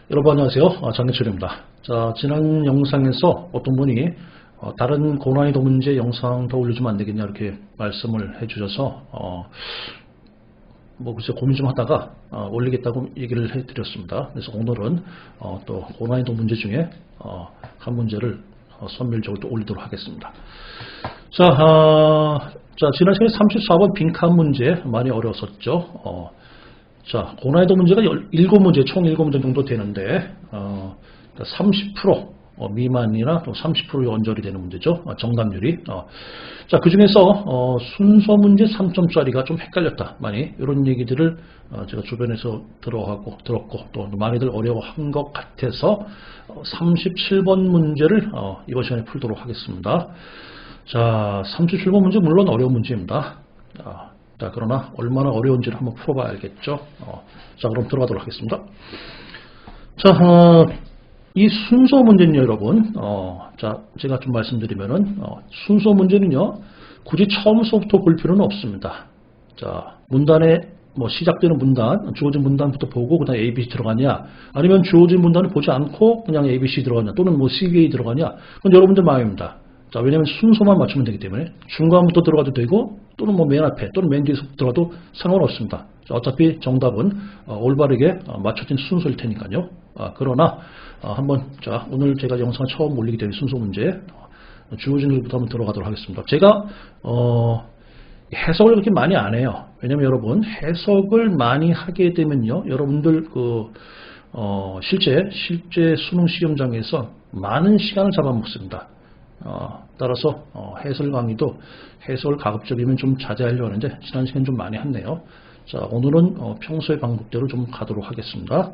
여러분 안녕하세요. 장기철입니다. 자, 지난 영상에서 어떤 분이 다른 고난이도 문제 영상 더 올려주면 안 되겠냐 이렇게 말씀을 해주셔서 글쎄 고민 좀 하다가 올리겠다고 얘기를 해드렸습니다. 그래서 오늘은 또 고난이도 문제 중에 한 문제를 선별적으로 또 올리도록 하겠습니다. 자, 지난 시간에 34번 빈칸 문제 많이 어려웠었죠. 자, 고난이도 문제가 7문제, 총 7문제 정도 되는데 30% 미만이나 또 30% 연절이 되는 문제죠. 정답률이. 자, 그 중에서 순서 문제 3점짜리가 좀 헷갈렸다. 많이 이런 얘기들을 제가 주변에서 들었고 또 많이들 어려워한 것 같아서 37번 문제를 이번 시간에 풀도록 하겠습니다. 자, 37번 문제 물론 어려운 문제입니다. 자, 그러나 얼마나 어려운지를 한번 풀어봐야 알겠죠. 자, 그럼 들어가도록 하겠습니다. 자, 이 순서 문제는요, 여러분. 자, 제가 좀 말씀드리면은 순서 문제는요, 굳이 처음서부터 볼 필요는 없습니다. 자, 문단에 시작되는 문단, 주어진 문단부터 보고 그다음 ABC 들어가냐, 아니면 주어진 문단을 보지 않고 그냥 ABC 들어가냐, 또는 CBA 들어가냐, 그건 여러분들 마음입니다. 자, 왜냐면 순서만 맞추면 되기 때문에 중간부터 들어가도 되고 또는 맨 앞에 또는 맨 뒤에서 들어가도 상관없습니다. 자, 어차피 정답은 올바르게 맞춰진 순서일 테니까요. 그러나 자, 오늘 제가 영상 처음 올리기 때문에 순서 문제 주어진 것부터 한번 들어가도록 하겠습니다. 제가 해석을 그렇게 많이 안 해요. 왜냐면 여러분 해석을 많이 하게 되면요, 여러분들 실제 수능 시험장에서 많은 시간을 잡아먹습니다. 따라서 해설 강의도 해석을 가급적이면 좀 자제하려고 하는데 지난 시간 좀 많이 했네요. 자, 오늘은 평소의 방법대로 좀 가도록 하겠습니다.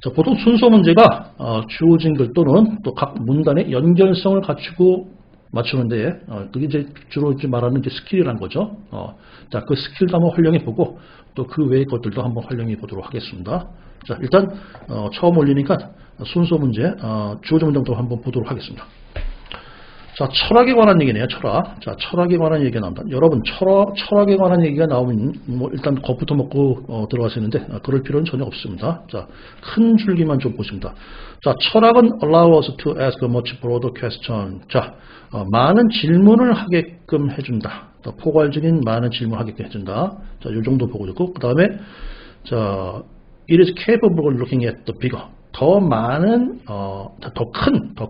자, 보통 순서 문제가 주어진 글 또는 또 각 문단의 연결성을 갖추고 맞추는데 그게 이제 주로 말하는 스킬이라는 거죠. 자, 그 스킬도 한번 활용해 보고 또 그 외의 것들도 한번 활용해 보도록 하겠습니다. 자, 일단 처음 올리니까 순서 문제 주어진 문장도 한번 보도록 하겠습니다. 자, 철학에 관한 얘기네요. 철학. 자, 철학에 관한 얘기가 나온다. 여러분, 철학에 관한 얘기가 나오면 일단 겁부터 먹고 들어가시는데 그럴 필요는 전혀 없습니다. 자, 큰 줄기만 좀 보십니다. 자, 철학은 allow us to ask a much broader question. 자, 많은 질문을 하게끔 해준다. 포괄적인 많은 질문을 하게끔 해준다. 자, 요 정도 보고 있고, 그 다음에 자, it is capable of looking at the bigger. 더 많은, 더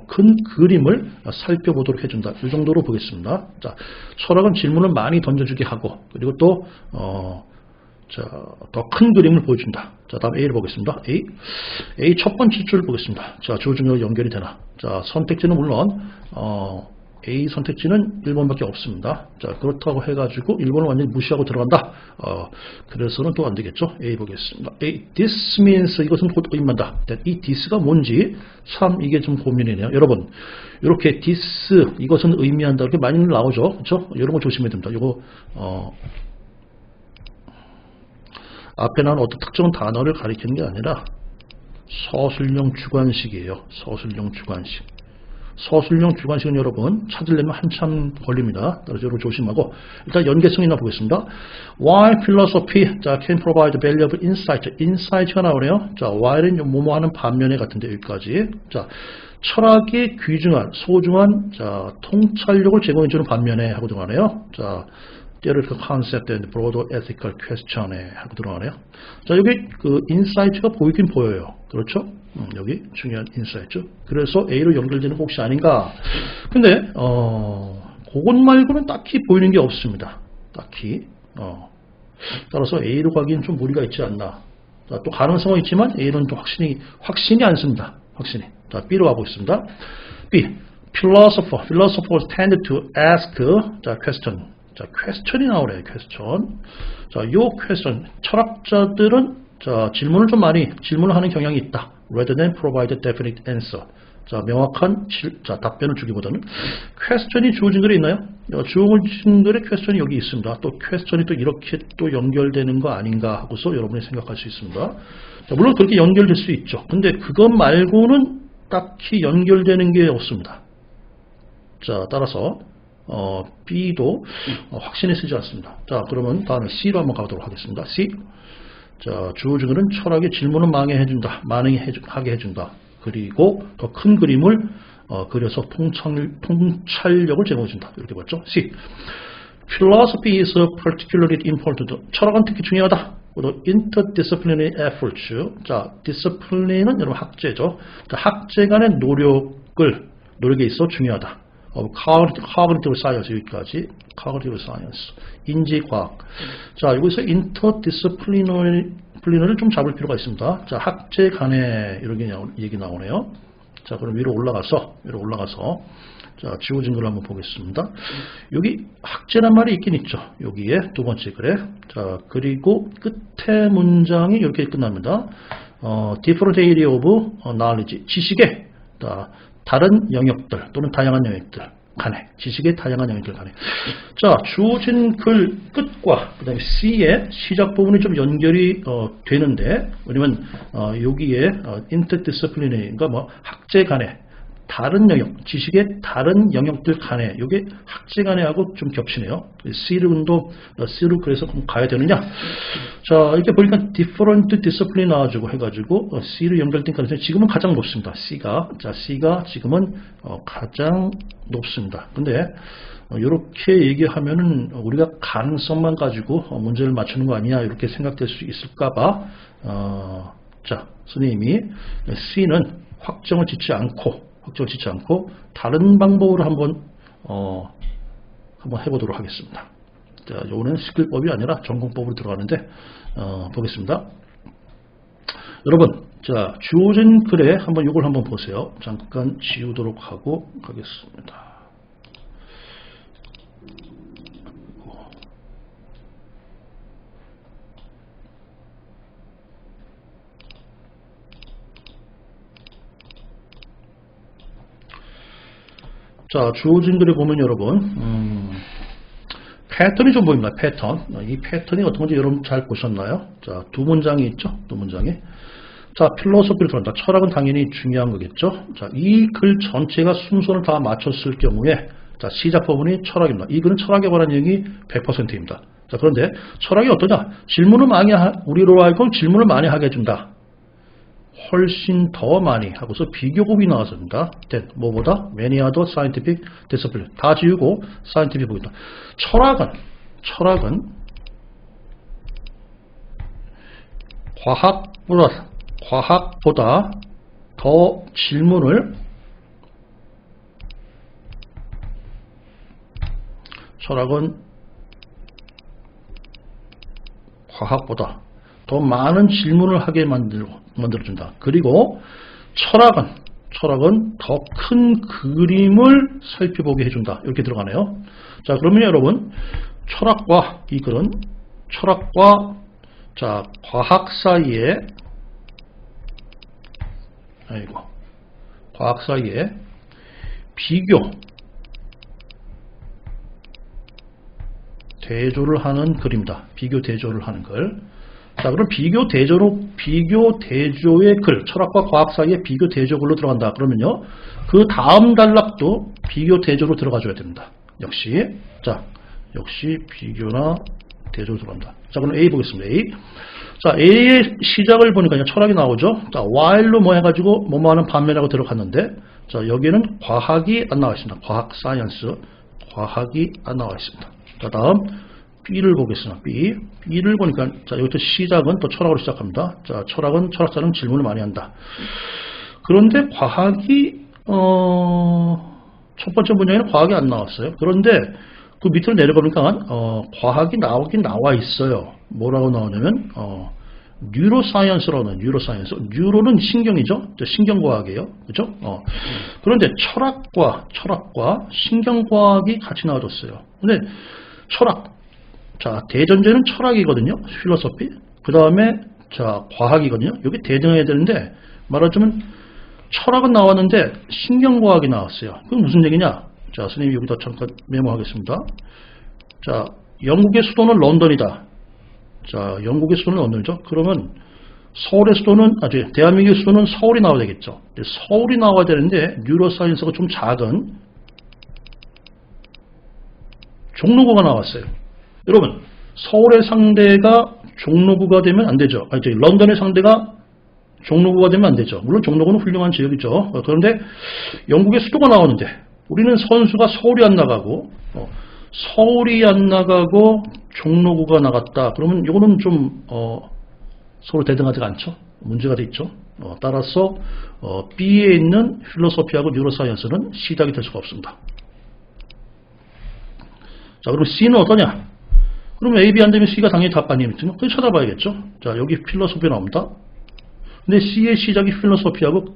큰 그림을 살펴보도록 해준다. 이 정도로 보겠습니다. 자, 철학은 질문을 많이 던져주게 하고, 그리고 또, 더 큰 그림을 보여준다. 자, 다음 A를 보겠습니다. A 첫 번째 줄 보겠습니다. 자, 주어진으로 연결이 되나. 자, 선택지는 물론, A 선택지는 1번밖에 없습니다. 자, 그렇다고 해가지고 1번을 완전히 무시하고 들어간다. 그래서는 또 안 되겠죠. A 보겠습니다. A, this means 이것은 곧 의미한다. 이 this가 뭔지 참 이게 좀 고민이네요. 여러분, 이렇게 this 이것은 의미한다 이렇게 많이 나오죠. 그렇죠? 이런 거 조심해야 됩니다. 이거 앞에 나온 어떤 특정 단어를 가리키는 게 아니라 서술형 주관식이에요. 서술형 주관식. 서술형 주관식은 여러분 찾으려면 한참 걸립니다. 따라서 여러분 조심하고 일단 연계성이나 보겠습니다. Why philosophy can provide valuable insight. insight가 나오네요. 자, why는 뭐뭐 하는 반면에 같은데 여기까지. 자, 철학이 귀중한 소중한 통찰력을 제공해주는 반면에 하고 들어가네요. 자, theoretical concept and broader ethical question에 하고 들어가네요. 자, 여기 그 insight가 보이긴 보여요. 그렇죠? 여기 중요한 인사이트죠. 그래서 A로 연결되는 거 혹시 아닌가? 근데 그것 말고는 딱히 보이는 게 없습니다. 딱히. 따라서 A로 가기엔 좀 무리가 있지 않나. 자, 또 가능성은 있지만 A는 또 확신이 않습니다. 확신이. 자, B로 가보겠습니다. B. Philosophers tend to ask question. 자, question이 나오네요. question. 자, 요 question. 철학자들은 질문을 좀 많이 질문을 하는 경향이 있다. rather than provide a definite answer. 자, 명확한 답변을 주기보다는 question이 주어진 글에 있나요? 주어진 글에 question이 여기 있습니다. 또 question이 또 이렇게 또 연결되는 거 아닌가 하고서 여러분이 생각할 수 있습니다. 자, 물론 그렇게 연결될 수 있죠. 근데 그것 말고는 딱히 연결되는 게 없습니다. 자, 따라서 B도 확신에 쓰지 않습니다. 자, 그러면 다음에 C로 한번 가보도록 하겠습니다. C. 자, 주어 증거는 철학의 질문을 하게 해준다. 그리고 더 큰 그림을 그려서 통찰력을 제공해준다. 이렇게 봤죠. C. Philosophy is particularly important. 철학은 특히 중요하다. interdisciplinary efforts. 자, discipline은 여러분 학제죠. 자, 학제 간의 노력에 있어 중요하다. cognitive science 여기까지. cognitive science. 인지과학. 자, 여기서 interdisciplinary를 좀 잡을 필요가 있습니다. 자, 학제 간의 이런 얘기 나오네요. 자, 그럼 위로 올라가서 자, 주어 증거를 한번 보겠습니다. 여기 학제란 말이 있긴 있죠. 여기에 두 번째 글에. 자, 그리고 끝에 문장이 이렇게 끝납니다. different area of knowledge. 지식의 다른 영역들 또는 다양한 영역들 간에. 지식의 다양한 영역들 간에. 자, 주어진 글 끝과 그 다음에 C의 시작 부분이 좀 연결이 되는데, 왜냐면 여기에 interdisciplinary, 그러니까 뭐 학제 간에 다른 영역, 지식의 다른 영역들 간에, 이게 학제 간에 하고 좀 겹치네요. C로 그래서 가야 되느냐? 자, 이렇게 보니까 different discipline 나와주고 해가지고 C로 연결된 가능성이 지금은 가장 높습니다. C가 지금은 가장 높습니다. 근데 이렇게 얘기하면은 우리가 가능성만 가지고 문제를 맞추는 거 아니냐 이렇게 생각될 수 있을까봐 자, 선생님이 C는 확정을 짓지 않고 다른 방법으로 한번 해보도록 하겠습니다. 자, 요거는 스킬법이 아니라 전공법으로 들어가는데 보겠습니다. 여러분, 자, 주어진 글에 요걸 한번 보세요. 잠깐 지우도록 하고 가겠습니다. 자, 주어진 글에 보면 여러분, 패턴이 좀 보입니다. 패턴. 이 패턴이 어떤 건지 여러분 잘 보셨나요? 자, 두 문장이 있죠? 두 문장이. 자, 필로소피를 들어간다. 철학은 당연히 중요한 거겠죠? 자, 이 글 전체가 순서를 다 맞췄을 경우에, 자, 시작 부분이 철학입니다. 이 글은 철학에 관한 얘기 100%입니다. 자, 그런데 철학이 어떠냐? 우리로 알고 질문을 많이 하게 해준다. 훨씬 더 많이 하고서 비교급이 나왔습니다. 뭐보다? Many other scientific discipline. 다 지우고 scientific 보인다. 철학은 과학보다 더 질문을 과학보다 더 많은 질문을 하게 만들어준다. 그리고 철학은 더 큰 그림을 살펴보게 해준다. 이렇게 들어가네요. 자, 그러면 여러분, 이 글은 철학과 과학 사이에 비교 대조를 하는 글입니다. 비교 대조를 하는 글. 자, 그럼 비교 대조의 글, 철학과 과학 사이에 비교 대조 글로 들어간다. 그러면요, 그 다음 단락도 비교 대조로 들어가줘야 됩니다. 역시 비교나 대조로 들어간다. 자, 그럼 A 보겠습니다. A. 자, A의 시작을 보니까 철학이 나오죠. 자, while로 뭐 해가지고 뭐뭐하는 반면이라고 들어갔는데, 자, 여기에는 과학이 안 나와 있습니다. 과학 사이언스, 과학이 안 나와 있습니다. 자, 다음 B를 보겠습니다. B를 보니까, 자, 여기부터 시작은 또 철학으로 시작합니다. 자, 철학자는 질문을 많이 한다. 그런데 과학이, 첫 번째 문장에는 과학이 안 나왔어요. 그런데 그 밑으로 내려가니까, 과학이 나오긴 나와 있어요. 뭐라고 나오냐면, 뉴로사이언스라고 나와요. 뉴로는 신경이죠. 신경과학이에요. 그죠? 그런데 철학과 신경과학이 같이 나와줬어요. 근데 자, 대전제는 철학이거든요. 필로소피. 그 다음에, 자, 과학이거든요. 여기 대전해야 되는데, 말하자면, 철학은 나왔는데, 신경과학이 나왔어요. 그건 무슨 얘기냐? 자, 선생님이 여기다 잠깐 메모하겠습니다. 자, 영국의 수도는 런던이다. 자, 영국의 수도는 런던이죠. 그러면, 대한민국의 수도는 서울이 나와야 되겠죠. 서울이 나와야 되는데, 뉴로사이언스가 좀 작은 종로구가 나왔어요. 여러분, 서울의 상대가 종로구가 되면 안 되죠. 런던의 상대가 종로구가 되면 안 되죠. 물론 종로구는 훌륭한 지역이죠. 그런데 영국의 수도가 나오는데 우리는 선수가 서울이 안 나가고 서울이 안 나가고 종로구가 나갔다. 그러면 이거는 좀 서로 대등하지가 않죠. 문제가 돼 있죠. 따라서 B에 있는 필로소피하고 뉴로사이언스는 C답이 될 수가 없습니다. 자, 그럼 C는 어떠냐? 그럼 A, B 안 되면 C가 당연히 답 아니겠죠? 그걸 찾아봐야겠죠. 자, 여기 필로소피 나옵니다. 근데 C의 시작이 필로소피하고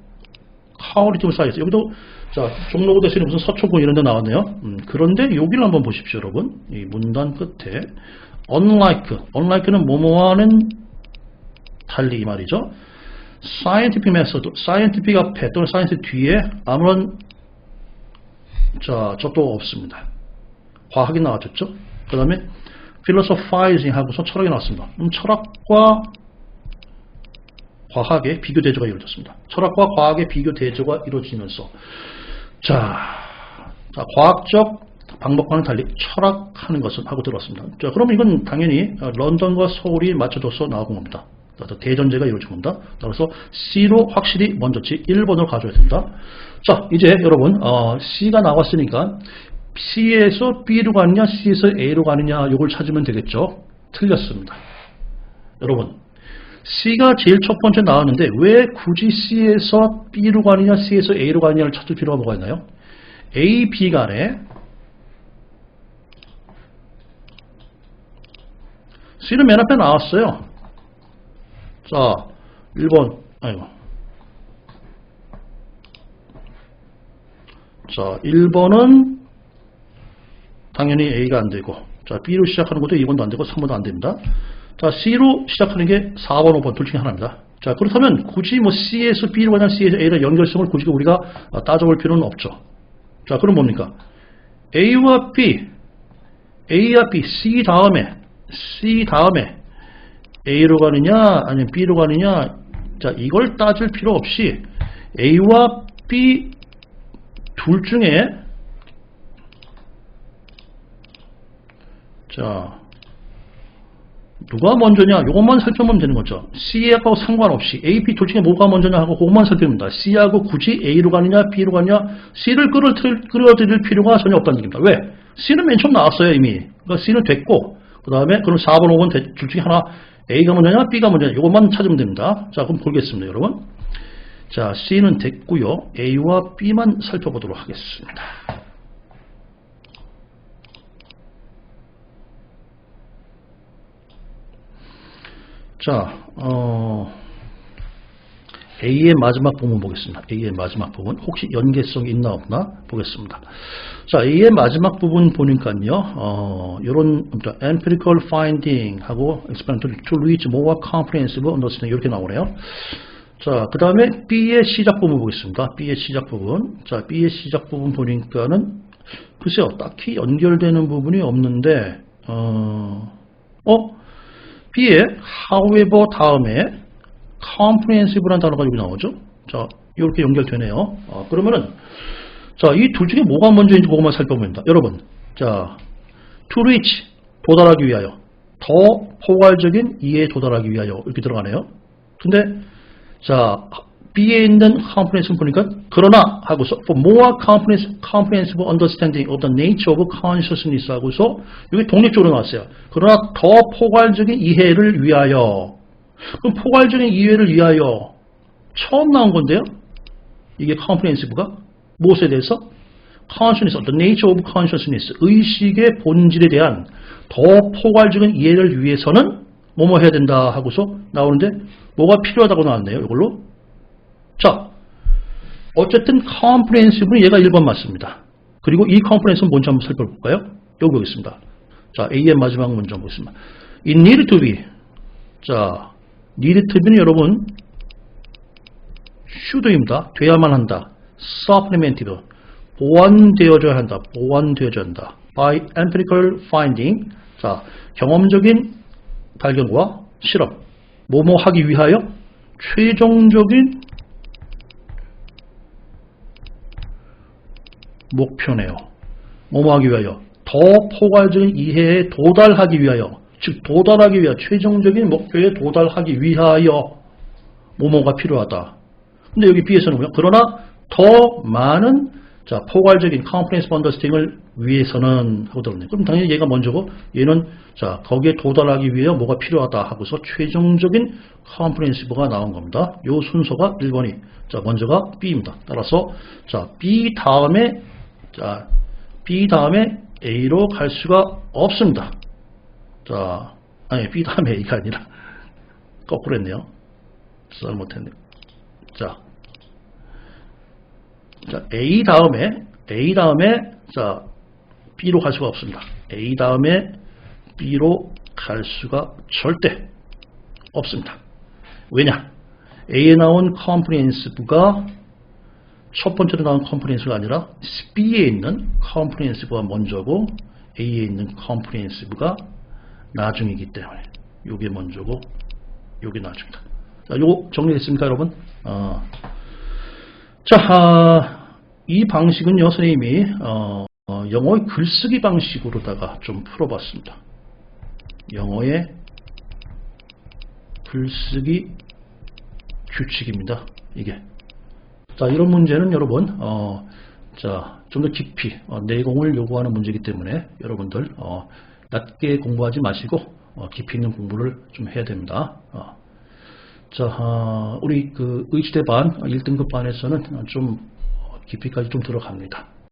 카오리티브 사이언스. 여기도 자, 종로구 대신에 무슨 서초구 이런 데 나왔네요. 그런데 여기를 한번 보십시오, 여러분. 이 문단 끝에 unlike는 뭐뭐와는 달리 이 말이죠. scientific method, scientific 앞에 또는 science 뒤에 아무런 저도 없습니다. 과학이 나왔죠. 그 다음에 philosophizing 하고서 철학이 나왔습니다. 철학과 과학의 비교 대조가 이루어졌습니다. 철학과 과학의 비교 대조가 이루어지면서 자, 과학적 방법과는 달리 철학하는 것은 하고 들어왔습니다. 자, 그럼 이건 당연히 런던과 서울이 맞춰져서 나온 겁니다. 대전제가 이루어진 겁니다. 따라서 C로 확실히 먼저지 1번으로 가져야 된다. 자, 이제 여러분 C가 나왔으니까 C에서 B로 가느냐 C에서 A로 가느냐 이걸 찾으면 되겠죠. 틀렸습니다. 여러분 C가 제일 첫 번째 나왔는데 왜 굳이 C에서 B로 가느냐 C에서 A로 가느냐를 찾을 필요가 뭐가 있나요? A, B 간에 C는 맨 앞에 나왔어요. 자, 1번, 자, 1번은 당연히 A가 안 되고, 자, B로 시작하는 것도 2번도 안 되고, 3번도 안 됩니다. 자, C로 시작하는 게 4번, 5번 둘 중에 하나입니다. 자, 그렇다면 굳이 뭐 C에서 B로 가냐, C에서 A로 연결성을 굳이 우리가 따져볼 필요는 없죠. 자, 그럼 뭡니까? A와 B, C 다음에 A로 가느냐 아니면 B로 가느냐, 자, 이걸 따질 필요 없이 A와 B 둘 중에 자 누가 먼저냐 이것만 살펴보면 되는 거죠. C하고 상관없이 A, B 둘 중에 뭐가 먼저냐 하고 그것만 살펴봅니다. C하고 굳이 A로 가느냐 B로 가느냐 C를 끌어들일 필요가 전혀 없다는 얘기입니다. 왜? C는 맨 처음 나왔어요 이미. 그러니까 C는 됐고 그 다음에 그럼 4번 5번 둘 중에 하나 A가 먼저냐 B가 먼저냐 이것만 찾으면 됩니다. 자, 그럼 보겠습니다 여러분. 자, C는 됐고요. A와 B만 살펴보도록 하겠습니다. 자, A의 마지막 부분 보겠습니다. A의 마지막 부분 혹시 연계성이 있나 없나 보겠습니다. 자, A의 마지막 부분 보니까요, 이런 empirical finding 하고 experimental to reach more comprehensive understanding 이렇게 나오네요. 자, 그 다음에 B의 시작 부분 보겠습니다. B의 시작 부분. 자, B의 시작 부분 보니까는 글쎄요, 딱히 연결되는 부분이 없는데, B의 however 다음에 comprehensive라는 단어가 여기 나오죠. 자, 이렇게 연결되네요. 그러면은 자, 이 둘 중에 뭐가 먼저인지 그것만 살펴보면 됩니다. 여러분, 자, to reach 도달하기 위하여, 더 포괄적인 이해에 도달하기 위하여 이렇게 들어가네요. 근데 자, B에 있는 comprehensive 보니까 그러나 하고서 for more comprehensive understanding of the nature of consciousness 하고서 여기 독립적으로 나왔어요. 그러나 더 포괄적인 이해를 위하여. 그럼 포괄적인 이해를 위하여 처음 나온 건데요. 이게 comprehensive가 무엇에 대해서? consciousness, the nature of consciousness, 의식의 본질에 대한 더 포괄적인 이해를 위해서는 뭐뭐 해야 된다 하고서 나오는데 뭐가 필요하다고 나왔네요. 이걸로. 자, 어쨌든 comprehensive는 얘가 1번 맞습니다. 그리고 이 comprehensive는 뭔지 한번 살펴볼까요? 여기 보겠습니다. 자, A의 마지막 문장 보겠습니다. It need to be. 자, need to be는 여러분 should입니다. 돼야만 한다. supplemented. 보완되어져야 한다. 보완되어져야 한다. by empirical finding. 자, 경험적인 발견과 실험. 뭐뭐 하기 위하여 최종적인 목표네요. 뭐뭐 하기 위하여 더 포괄적인 이해에 도달하기 위하여 즉 도달하기 위한 최종적인 목표에 도달하기 위하여 뭐뭐가 필요하다. 근데 여기 B에서는 뭐요? 그러나 더 많은 포괄적인 comprehensive understanding을 위해서는 하고 들었네요. 그럼 당연히 얘가 먼저고 얘는 거기에 도달하기 위해 뭐가 필요하다 하고서 최종적인 comprehensive가 나온 겁니다. 요 순서가 1번이 먼저가 B입니다. 따라서 B 다음에 A로 갈 수가 없습니다. 아니 B 다음에 A가 아니라 거꾸로 했네요. 잘못했네요. A 다음에 B로 갈 수가 없습니다. A 다음에 B로 갈 수가 절대 없습니다. 왜냐? A에 나온 comprehensive가 첫 번째로 나온 comprehensive가 아니라 B에 있는 comprehensive가 먼저고 A에 있는 comprehensive가 나중이기 때문에 요게 먼저고 요게 나중이다. 요거 정리됐습니까, 여러분? 이 방식은요, 선생님이 영어의 글쓰기 방식으로다가 좀 풀어봤습니다. 영어의 글쓰기 규칙입니다. 이게. 이런 문제는 여러분, 좀 더 깊이 내공을 요구하는 문제이기 때문에 여러분들 낮게 공부하지 마시고 깊이 있는 공부를 좀 해야 됩니다. 우리 그 의지대 반 1등급 반에서는 좀 깊이까지 좀 들어갑니다.